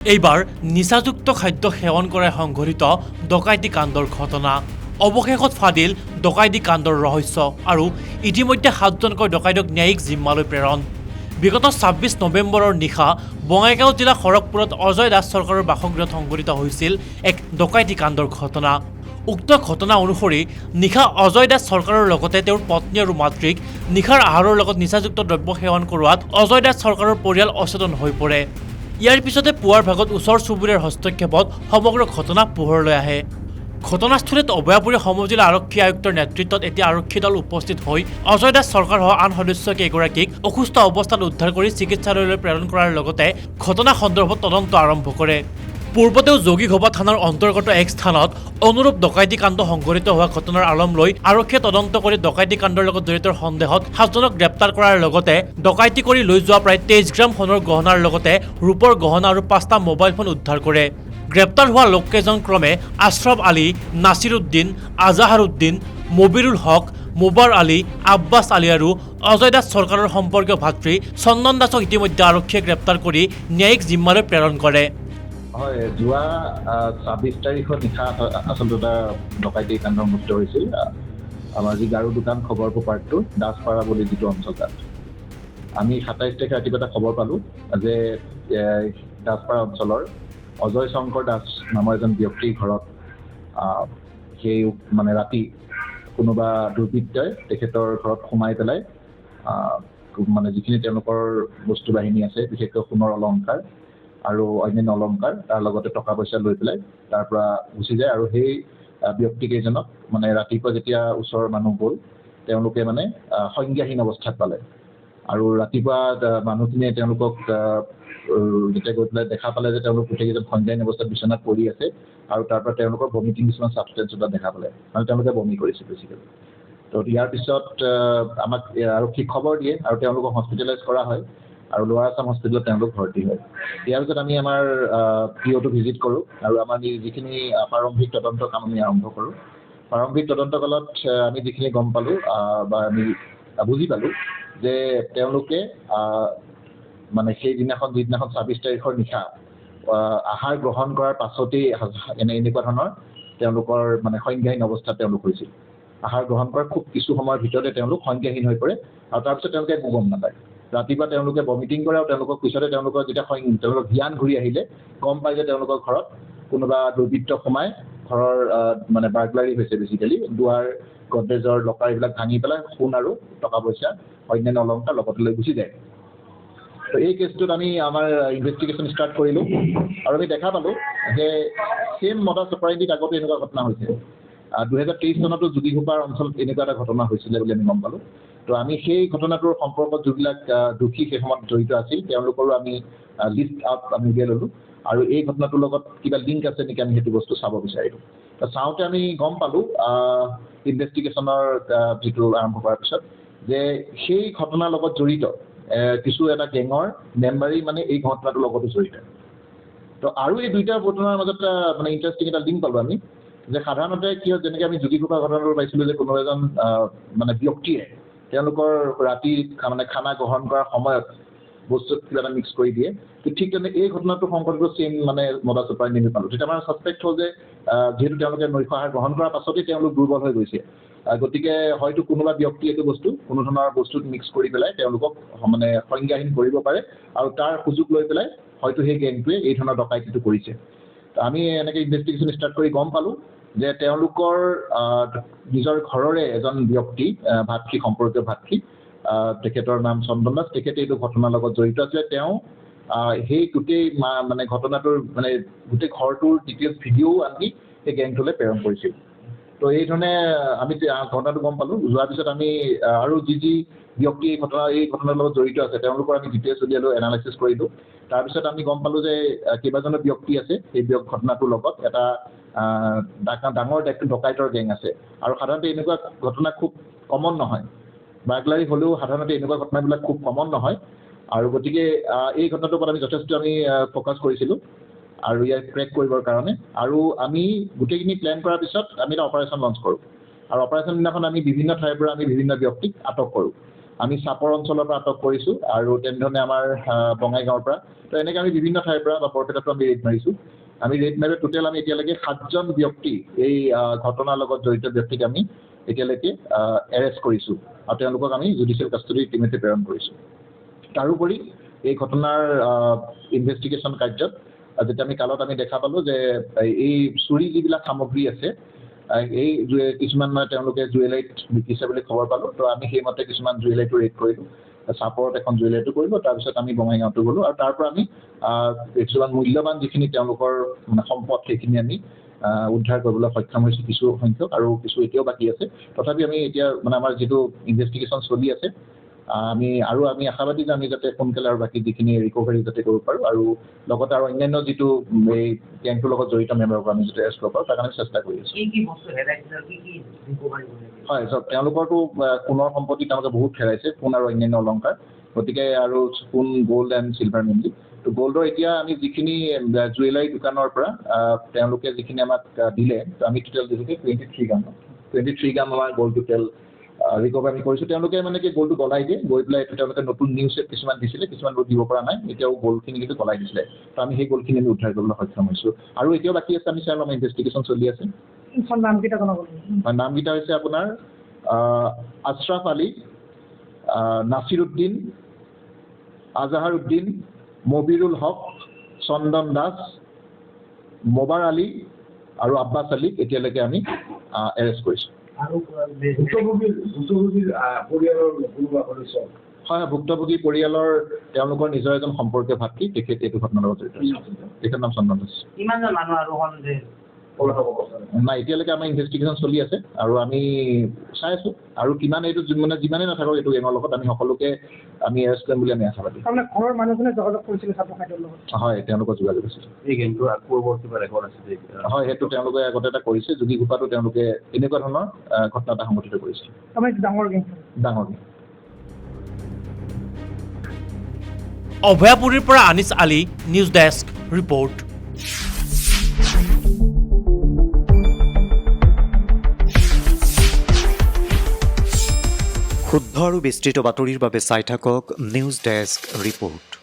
এইবাৰ নিচাযুক্ত খাদ্য সেৱন কৰে সংঘটিত ডকাইতি কাণ্ডৰ ঘটনা। অৱশেষত ফাদিল ডকাইতি কাণ্ডৰ ৰহস্য আৰু ইতিমধ্যে 7জনকৈ ডকাইতক ন্যায়িক জিম্মালৈ প্ৰেৰণ। বিগত 26 নৱেম্বৰৰ নিশা বঙাইগাঁও জিলা খড়গপুৰত অজয় দাস চৰকাৰৰ বাসগৃহত সংঘটিত হৈছিল এক ডকাইতি কাণ্ডৰ ঘটনা। উক্ত ঘটনা অনুসৰি নিশা অজয় দাস চৰকাৰৰ লগতে তেওঁৰ পত্নী আৰু মাতৃক নিশাৰ আহাৰৰ লগত নিচাযুক্ত দ্ৰব্য সেৱন কৰোৱাত অজয় দাস চৰকাৰৰ পৰিয়াল অচেতন হৈ পৰে। ইয়াৰ পিছতে পুৱাৰ ভাগত ওচৰ চুবুৰীয়াৰ হস্তক্ষেপত সমগ্ৰ ঘটনা পোহৰলৈ আহে। ঘটনাস্থলীত অভয়াপুৰী সমজিলা আৰক্ষী আয়ুক্তৰ নেতৃত্বত এতিয়া আৰক্ষী দল উপস্থিত হৈ অজয় দাস চৰকাৰসহ আন সদস্য কেইগৰাকীক অসুস্থ অৱস্থাত উদ্ধাৰ কৰি চিকিৎসালয়লৈ প্ৰেৰণ কৰাৰ লগতে ঘটনা সন্দৰ্ভত তদন্ত আৰম্ভ কৰে। পূৰ্বতেও যোগীঘোপা থানাৰ অন্তৰ্গত এক স্থানত অনুৰূপ ডকাইতি কাণ্ড সংঘটিত হোৱা ঘটনাৰ আলম লৈ আৰক্ষীয়ে তদন্ত কৰি ডকাইতি কাণ্ডৰ লগত জড়িত সন্দেহত 7জনক গ্ৰেপ্তাৰ কৰাৰ লগতে ডকাইতি কৰি লৈ যোৱা প্ৰায় 23 গ্ৰাম সোণৰ গহনাৰ লগতে ৰূপৰ গহনা আৰু 5টা মোবাইল ফোন উদ্ধাৰ কৰে। গ্ৰেপ্তাৰ হোৱা লোককেইজন ক্ৰমে আশ্ৰফ আলী, নাছিৰ উদ্দিন, আজাহাৰ উদ্দিন, মবিৰুল হক, মুবাৰ আলী, আব্বাছ আলী আৰু অজয় দাস চৰকাৰৰ সম্পৰ্কীয় ভাতৃ চন্দন দাসক ইতিমধ্যে আৰক্ষীয়ে গ্ৰেপ্তাৰ কৰি ন্যায়িক জিম্মালৈ প্ৰেৰণ কৰে। হয়, যোৱা 26 তাৰিখৰ নিশা আচলতে এটা ডকাইতি কাণ্ড সংঘটিত হৈছিল আমাৰ যি গাৰু দোকান খগৰপুৰ পাৰ্টটো দাসপাৰা বুলি যিটো অঞ্চল তাত। আমি 27 তাৰিখে ৰাতিপুৱা এটা খবৰ পালোঁ যে দাসপাৰা অঞ্চলৰ অজয় শংকৰ দাস নামৰ এজন ব্যক্তিৰ ঘৰত সেই মানে ৰাতি কোনোবা দুৰ্বৃত্তই তেখেতৰ ঘৰত সোমাই পেলাই মানে যিখিনি তেওঁলোকৰ বস্তু বাহিনী আছে, বিশেষকৈ সোণৰ অলংকাৰ আৰু অন্যান্য অলংকাৰ, তাৰ লগতে টকা পইচা লৈ পেলাই তাৰ পৰা গুচি যায়। আৰু সেই ব্যক্তিকেইজনক মানে ৰাতিপুৱা যেতিয়া ওচৰৰ মানুহ গ'ল, তেওঁলোকে মানে সংজ্ঞাহীন অৱস্থাত পালে। আৰু ৰাতিপুৱা মানুহখিনিয়ে তেওঁলোকক যেতিয়া গৈ পেলাই দেখা পালে যে তেওঁলোক গোটেইকেইজন সংজ্ঞাহীন অৱস্থাত বিচনাত পৰি আছে আৰু তাৰ পৰা তেওঁলোকৰ ভমিটিং কিছুমান ছাবষ্টেঞ্চ এটা দেখা পালে, মানে তেওঁলোকে বমি কৰিছে বেছিকেলি। তো ইয়াৰ পিছত আমাক আৰক্ষীক খবৰ দিয়ে আৰু তেওঁলোকক হস্পিটেলাইজ কৰা হয় আৰু লোৱাৰ আছাম হস্পিটেলত তেওঁলোক ভৰ্তি হয়। ইয়াৰ পিছত আমি আমাৰ POটো ভিজিট কৰোঁ আৰু আমাৰ যিখিনি প্ৰাৰম্ভিক তদন্ত কাম আমি আৰম্ভ কৰোঁ। প্ৰাৰম্ভিক তদন্ত কালত আমি যিখিনি গম পালোঁ বা আমি বুজি পালোঁ যে তেওঁলোকে মানে যিদিনাখন 26 তাৰিখৰ নিশা আহাৰ গ্ৰহণ কৰাৰ পাছতেই এনেকুৱা ধৰণৰ তেওঁলোকৰ মানে সংজ্ঞাহীন অৱস্থাত তেওঁলোক হৈছিল। আহাৰ গ্ৰহণ কৰাৰ খুব কিছু সময়ৰ ভিতৰতে তেওঁলোক সংজ্ঞাহীন হৈ পৰে আৰু তাৰপিছত তেওঁলোকে একো গম নাপায়। ৰাতিপুৱা তেওঁলোকে ভমিটিং কৰে আৰু তেওঁলোকৰ পিছতে তেওঁলোকৰ যেতিয়া তেওঁলোকৰ জ্ঞান ঘূৰি আহিলে গম পায় যে তেওঁলোকৰ ঘৰত কোনোবা দুৰ্বৃত্ত সোমাই ঘৰৰ মানে বাৰ্গলাৰী হৈছে, বেছিকেলি দুৱাৰ, গডৰেজৰ লকাৰ এইবিলাক ভাঙি পেলাই সোণ আৰু টকা পইচা অন্যান্য অলংকাৰ লগতে লৈ গুচি যায়। তো এই কেছটোত আমি আমাৰ ইনভেষ্টিগেশ্যন ষ্টাৰ্ট কৰিলোঁ আৰু আমি দেখা পালোঁ যে চেম মডাছ অপাৰেণ্ডিত আগতে এনেকুৱা ঘটনা হৈছে। 2023 চনতো যোগীঘোপাৰ অঞ্চলত এনেকুৱা এটা ঘটনা হৈছিলে বুলি আমি গম পালোঁ। তো আমি সেই ঘটনাটোৰ সম্পৰ্কত যিবিলাক দোষী সেই সময়ত জড়িত আছিল তেওঁলোকৰো আমি লিষ্ট আউট আমি উলিয়াই ল'লোঁ আৰু এই ঘটনাটোৰ লগত কিবা লিংক আছে নেকি আমি সেইটো বস্তু চাব বিচাৰিলোঁ। তো চাওঁতে আমি গম পালোঁ ইনভেষ্টিগেশ্যনৰ যিটো আৰম্ভ কৰাৰ পিছত যে সেই ঘটনাৰ লগত জড়িত কিছু এটা গেঙৰ মেম্বাৰী মানে এই ঘটনাটোৰ লগতো জড়িত। তো আৰু এই দুইটা ঘটনাৰ মাজত মানে ইণ্টাৰেষ্টিং এটা লিংক পালোঁ আমি যে সাধাৰণতে কি হয়, যেনেকৈ আমি যোগীঘোপা ঘটনাটো পাইছিলোঁ যে কোনো এজন মানে ব্যক্তিয়ে তেওঁলোকৰ ৰাতি মানে খানা গ্ৰহণ কৰাৰ সময়ত বস্তুত কিবা এটা মিক্স কৰি দিয়ে। তো ঠিক তেনে এই ঘটনাটো সংঘটিত চেম মানে মডাছ অপাৰেণ্ডি আমি পালোঁ। তেতিয়া আমাৰ ছাছপেক্ট হ'ল যে যিহেতু তেওঁলোকে নৈশ আহাৰ গ্ৰহণ কৰাৰ পাছতেই তেওঁলোক দুৰ্বল হৈ গৈছে, গতিকে হয়তো কোনোবা ব্যক্তি এইটো বস্তু কোনো ধৰণৰ বস্তুত মিক্স কৰি পেলাই তেওঁলোকক মানে সংজ্ঞাহীন কৰিব পাৰে আৰু তাৰ সুযোগ লৈ পেলাই হয়তো সেই গেংটোৱে এই ধৰণৰ ডকাইতিটো কৰিছে। তো আমি এনেকৈ ইনভেষ্টিগেশ্যন ষ্টাৰ্ট কৰি গম পালোঁ যে তেওঁলোকৰ নিজৰ ঘৰৰে এজন ব্যক্তি, ভাতৃ, সম্পৰ্কীয় ভাতৃ, তেখেতৰ নাম চন্দন দাস, তেখেতে এইটো ঘটনাৰ লগত জড়িত আছিলে। তেওঁ সেই গোটেই মানে ঘটনাটোৰ মানে গোটেই ঘৰটোৰ ডিটেইলছ ভিডিঅ'ও আনকি সেই গেংটোলৈ প্ৰেৰণ কৰিছিল। তো এই ধৰণে আমি ঘটনাটো গম পালোঁ। যোৱাৰ পিছত আমি আৰু যি ব্যক্তি এই ঘটনাৰ লগত জড়িত আছে তেওঁলোকৰ আমি ডিটেইলছ উলিয়ালোঁ, এনালাইচিছ কৰিলোঁ। তাৰপিছত আমি গম পালোঁ যে কেইবাজনো ব্যক্তি আছে এই ঘটনাটোৰ লগত, এটা ডাঙৰ ডকাইতৰ গেং আছে। আৰু সাধাৰণতে এনেকুৱা ঘটনা খুব কমন নহয়, বাৰ্গলাৰী হ'লেও সাধাৰণতে এনেকুৱা ঘটনাবিলাক খুব কমন নহয়। আৰু গতিকে এই ঘটনাটোৰ ওপৰত আমি যথেষ্ট আমি ফ'কাছ কৰিছিলোঁ আৰু ইয়াক ক্ৰেক কৰিবৰ কাৰণে। আৰু আমি গোটেইখিনি প্লেন কৰাৰ পিছত আমি এটা অপাৰেশ্যন লঞ্চ কৰোঁ আৰু অপাৰেশ্যন দিনাখন আমি বিভিন্ন ঠাইৰ পৰা আমি বিভিন্ন ব্যক্তিক আটক কৰোঁ আমি চাপৰ অঞ্চলৰ পৰা আটক কৰিছোঁ আৰু তেনেধৰণে আমাৰ বঙাইগাঁৱৰ পৰা তো এনেকৈ আমি বিভিন্ন ঠাইৰ পৰা বা বৰপেটাতো আমি ৰেড মাৰিছোঁ আমি ৰেড মাৰি টোটেল আমি এতিয়ালৈকে 7জন ব্যক্তি এই ঘটনাৰ লগত জড়িত ব্যক্তিক আমি এতিয়ালৈকে এৰেষ্ট কৰিছোঁ আৰু তেওঁলোকক আমি জুডিচিয়েল কাষ্টডি ইতিমধ্যে প্ৰেৰণ কৰিছোঁ তাৰোপৰি এই ঘটনাৰ ইনভেষ্টিগেশ্যন কাৰ্যত যেতিয়া আমি কালত আমি দেখা পালোঁ যে এই চুৰি যিবিলাক সামগ্ৰী আছে এই কিছুমান মানে তেওঁলোকে জুৱেলাৰীত বিকিছে বুলি খবৰ পালোঁ তো আমি সেইমতে কিছুমান জুৱেলাৰীটো ৰেড কৰিলোঁ চাপৰত এখন জুৱেলাৰীটো কৰিলোঁ তাৰপিছত আমি বঙাইগাঁৱতো গ'লোঁ আৰু তাৰ পৰা আমি কিছুমান মূল্যৱান যিখিনি তেওঁলোকৰ মানে সম্পদ সেইখিনি আমি উদ্ধাৰ কৰিবলৈ সক্ষম হৈছোঁ কিছু সংখ্যক আৰু কিছু এতিয়াও বাকী আছে তথাপি আমি এতিয়া মানে আমাৰ যিটো ইনভেষ্টিগেশ্যন চলি আছে আমি আশাবাদী যে আমি যাতে সোনকালে আৰু বাকী যিখিনি ৰিকভাৰী যাতে কৰিব পাৰোঁ আৰু লগতে আৰু অন্যান্য যিটো এই গেংটোৰ লগত জড়িত মেম্বাৰক আমি যাতে এৰেষ্ট কৰিব পাৰোঁ তাৰ কাৰণে চেষ্টা কৰি আছোঁ হয় চব তেওঁলোকৰতো সোণৰ সম্পত্তি তেওঁলোকে বহুত হেৰাইছে সোণ আৰু অন্যান্য অলংকাৰ গতিকে আৰু সোণ গ'ল্ড এণ্ড চিলভাৰ মেইনলি তো গ'ল্ডৰ এতিয়া আমি যিখিনি জুৱেলাৰী দোকানৰ পৰা তেওঁলোকে যিখিনি আমাক দিলে তো আমি টোটেল দিছোঁগে 23 গ্ৰাম আমাৰ গ'ল্ড টোটেল ৰিকভাৰ আমি কৰিছোঁ তেওঁলোকে মানে কি গ'ল্ডটো গলাই দিয়ে গৈ পেলাই এইটো তেওঁলোকে নতুন নিউজ কিছুমান দিছিলে কিছুমান দিব পৰা নাই এতিয়াও গ'ল্ডখিনি কিন্তু গলাই দিছিলে তো আমি সেই গ'ল্ডখিনি আমি উদ্ধাৰ কৰিবলৈ সক্ষম হৈছোঁ আৰু এতিয়াও বাকী আছে আমি চাই ল'ম ইনভেষ্টিগেশ্যন চলি আছে নামকেইটা হৈছে আপোনাৰ আশৰাফ আলী নাছিৰ উদ্দিন আজাহাৰ উদ্দিন মবিৰুল হক চন্দন দাস মোবাৰ আলী আৰু আব্বাছ আলীক এতিয়ালৈকে আমি এৰেষ্ট কৰিছোঁ হয় ভুক্তভোগী পৰিয়ালৰ তেওঁলোকৰ নিজৰ এজন সম্পৰ্কীয় ভাতৃ তেখেতে এইটো ঘটনাৰ লগত জড়িত তেখেতৰ নাম চন্দন দাস নাই এতিয়ালৈকে আমাৰ ইনভেষ্টিগেশ্যন চলি আছে আৰু আমি চাই আছোঁ আৰু কিমান এইটো মানে যিমানেই নাথাকক এইটো গেঙৰ লগত আমি সকলোকে আমি এৰেষ্ট কৰিম বুলি আমি আশাবাদী ঘৰৰ মানুহজনে যোগাযোগ কৰিছিলে ছাত্ৰ খাদ্যৰ লগত হয় তেওঁলোকৰ যোগাযোগ আছে এই গেমটোৰ পূৰ্বৰ কিবা ৰেকৰ্ড আছে হয় সেইটো তেওঁলোকে আগতে এটা কৰিছে যোগী ঘোপাটো তেওঁলোকে এনেকুৱা ধৰণৰ ঘটনা এটা সংঘটিত কৰিছে ডাঙৰ গেম অভয়াপুৰীৰ পৰা আনিছ আলী নিউজ ডেস্ক ৰিপৰ্ট শুদ্ধ আৰু বিস্তৃত বাতৰিৰ বাবে চাই থাকক নিউজ ডেস্ক ৰিপৰ্ট।